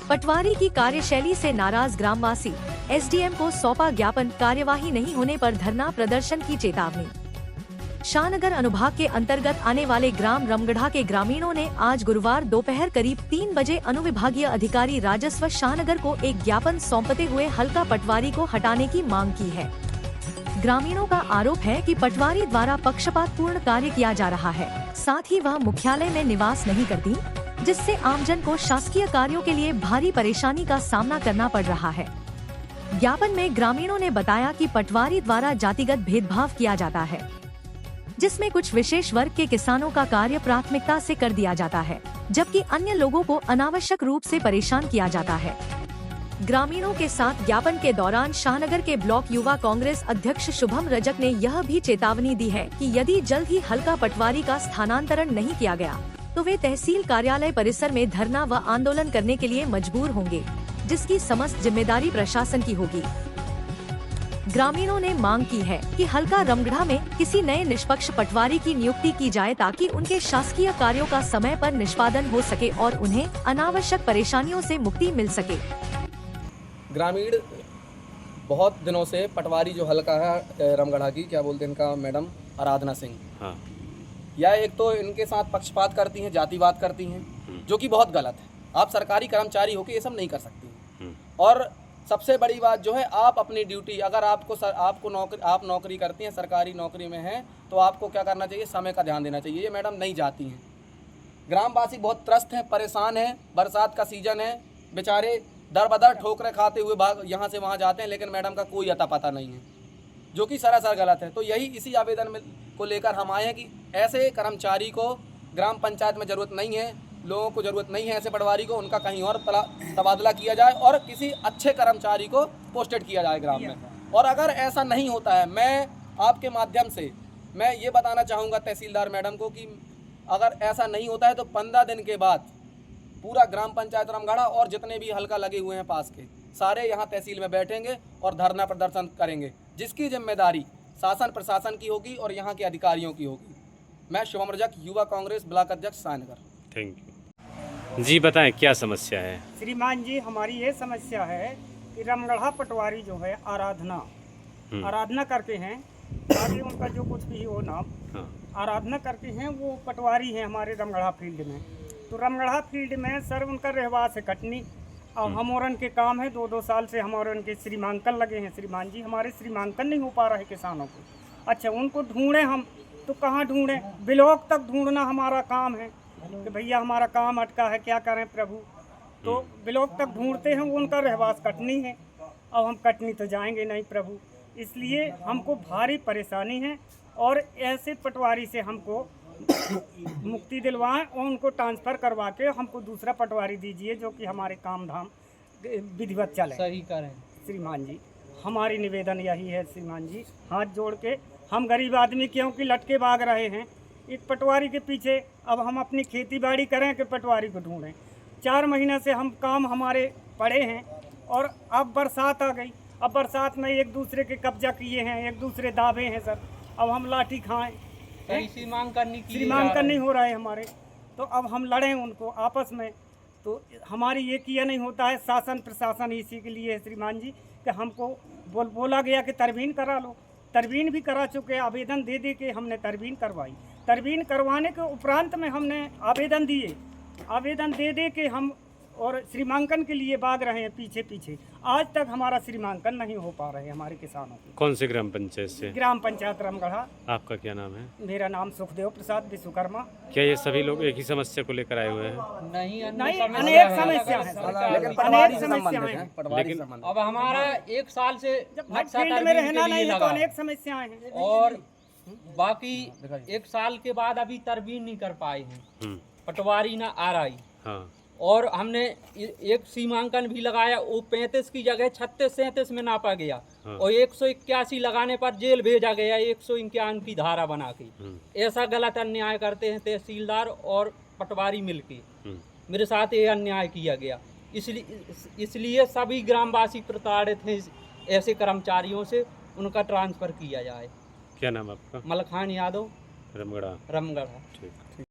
पटवारी की कार्यशैली से नाराज ग्रामवासी, एसडीएम को सौंपा ज्ञापन, कार्यवाही नहीं होने पर धरना प्रदर्शन की चेतावनी। शाहनगर अनुभाग के अंतर्गत आने वाले ग्राम रमगढ़ा के ग्रामीणों ने आज गुरुवार दोपहर करीब 3 बजे अनुविभागीय अधिकारी राजस्व शाहनगर को एक ज्ञापन सौंपते हुए हल्का पटवारी को हटाने की मांग की है। ग्रामीणों का आरोप है कि पटवारी द्वारा पक्षपातपूर्ण कार्य किया जा रहा है, साथ ही वह मुख्यालय में निवास नहीं करती, जिससे आमजन को शासकीय कार्यों के लिए भारी परेशानी का सामना करना पड़ रहा है। ज्ञापन में ग्रामीणों ने बताया कि पटवारी द्वारा जातिगत भेदभाव किया जाता है, जिसमें कुछ विशेष वर्ग के किसानों का कार्य प्राथमिकता से कर दिया जाता है, जबकि अन्य लोगों को अनावश्यक रूप से परेशान किया जाता है। ग्रामीणों के साथ ज्ञापन के दौरान शाहनगर के ब्लॉक युवा कांग्रेस अध्यक्ष शुभम रजक ने यह भी चेतावनी दी है कि यदि जल्द ही हल्का पटवारी का स्थानांतरण नहीं किया गया तो वे तहसील कार्यालय परिसर में धरना व आंदोलन करने के लिए मजबूर होंगे, जिसकी समस्त जिम्मेदारी प्रशासन की होगी। ग्रामीणों ने मांग की है कि हल्का रमगढ़ा में किसी नए निष्पक्ष पटवारी की नियुक्ति की जाए ताकि उनके शासकीय कार्यों का समय पर निष्पादन हो सके और उन्हें अनावश्यक परेशानियों से मुक्ति मिल सके। ग्रामीण बहुत दिनों से पटवारी जो हल्का है रमगढ़ा की, क्या बोलते हैं इनका, मैडम आराधना सिंह, हाँ, या एक तो इनके साथ पक्षपात करती हैं, जातिवाद करती हैं, जो कि बहुत गलत है। आप सरकारी कर्मचारी होकर ये सब नहीं कर सकती। और सबसे बड़ी बात जो है, आप अपनी ड्यूटी, अगर आप नौकरी करती हैं, सरकारी नौकरी में हैं, तो आपको क्या करना चाहिए, समय का ध्यान देना चाहिए। ये मैडम नहीं जाती हैं। ग्रामवासी बहुत त्रस्त हैं, परेशान हैं। बरसात का सीजन है, बेचारे दर बदर ठोकरें खाते हुए यहाँ से वहाँ जाते हैं, लेकिन मैडम का कोई अता पता नहीं है, जो कि सरासर गलत है। तो यही इसी आवेदन में को लेकर हम आए हैं कि ऐसे कर्मचारी को ग्राम पंचायत में ज़रूरत नहीं है, लोगों को ज़रूरत नहीं है ऐसे पटवारी को। उनका कहीं और तबादला किया जाए और किसी अच्छे कर्मचारी को पोस्टेड किया जाए ग्राम में। और अगर ऐसा नहीं होता है, मैं आपके माध्यम से मैं ये बताना चाहूँगा तहसीलदार मैडम को कि अगर ऐसा नहीं होता है तो 15 दिन के बाद पूरा ग्राम पंचायत रमगढ़ा और जितने भी हल्का लगे हुए हैं पास के, सारे यहाँ तहसील में बैठेंगे और धरना प्रदर्शन करेंगे, जिसकी जिम्मेदारी शासन प्रशासन की होगी और यहाँ के अधिकारियों की होगी। मैं शुभम रजक, युवा कांग्रेस ब्लॉक अध्यक्ष शाहनगर। थैंक यू जी। बताएं क्या समस्या है? श्रीमान जी, हमारी ये समस्या है कि रमगढ़ा पटवारी जो है आराधना करके हैं, आगे उनका जो कुछ भी हो नाम, हाँ, आराधना करके हैं, वो पटवारी हैं हमारे रमगढ़ा फील्ड में। तो रमगढ़ा फील्ड में सर उनका रहवास है कटनी, और हमोरन के काम है। 2-2 साल से हमोरन के श्रीमांकन लगे हैं। श्रीमान जी, हमारे श्रीमांकन नहीं हो पा रहा है किसानों को। अच्छा, उनको ढूंढें हम तो कहाँ ढूंढें? ब्लॉक तक ढूंढना हमारा काम है कि भैया हमारा काम अटका है, क्या करें प्रभु। तो ब्लॉक तक ढूंढते हैं, उनका रहवास कटनी है। अब हम कटनी तो जाएंगे नहीं प्रभु, इसलिए हमको भारी परेशानी है। और ऐसे पटवारी से हमको मुक्ति दिलवाएं और उनको ट्रांसफ़र करवा के हमको दूसरा पटवारी दीजिए, जो कि हमारे काम धाम विधिवत चले, सही करें। श्रीमान जी, हमारी निवेदन यही है श्रीमान जी, हाथ जोड़ के। हम गरीब आदमी क्योंकि लटके भाग रहे हैं एक पटवारी के पीछे। अब हम अपनी खेती बाड़ी करें कि पटवारी को ढूंढें? 4 महीने से हम काम हमारे पड़े हैं और अब बरसात आ गई। अब बरसात में एक दूसरे के कब्जा किए हैं, एक दूसरे दावे हैं सर। अब हम लाठी खाएँ, श्रीमांकन नहीं हो रहा है हमारे, तो अब हम लड़ें उनको आपस में। तो हमारी ये किया नहीं होता है। शासन प्रशासन इसी के लिए है श्रीमान जी कि हमको बोला गया कि तरबीन करा लो। तरबीन भी करा चुके, आवेदन दे दे के हमने तरबीन करवाई। तरबीन करवाने के उपरांत में हमने आवेदन दिए, आवेदन दे दे के हम और श्रीमांकन के लिए भाग रहे हैं पीछे पीछे। आज तक हमारा श्रीमांकन नहीं हो पा रहे हमारे किसानों की। कौन से ग्राम पंचायत से? ग्राम पंचायत रमगढ़ा। आपका क्या नाम है? मेरा नाम सुखदेव प्रसाद विश्वकर्मा। क्या ये सभी लोग एक ही समस्या को लेकर आए हुए हैं? नहीं, अनेक समस्या है, लेकिन अब हमारा 1 साल से फील्ड में रहना नहीं है तो अनेक समस्याएं हैं। और बाकी 1 साल के बाद अभी तरबीन नहीं कर पाए हैं, पटवारी ना आ रही। हाँ। और हमने एक सीमांकन भी लगाया, वो 35 की जगह 36-37 में नापा गया। हाँ। और 181 लगाने पर जेल भेजा गया 151 की धारा बना के। ऐसा गलत अन्याय करते हैं तहसीलदार और पटवारी मिलके। मेरे साथ ये अन्याय किया गया, इसलिए सभी ग्रामवासी प्रताड़ित हैं ऐसे कर्मचारियों से। उनका ट्रांसफ़र किया जाए। क्या नाम आपका? मलखान यादव, रमगढ़ा। रमगढ़ा। ठीक।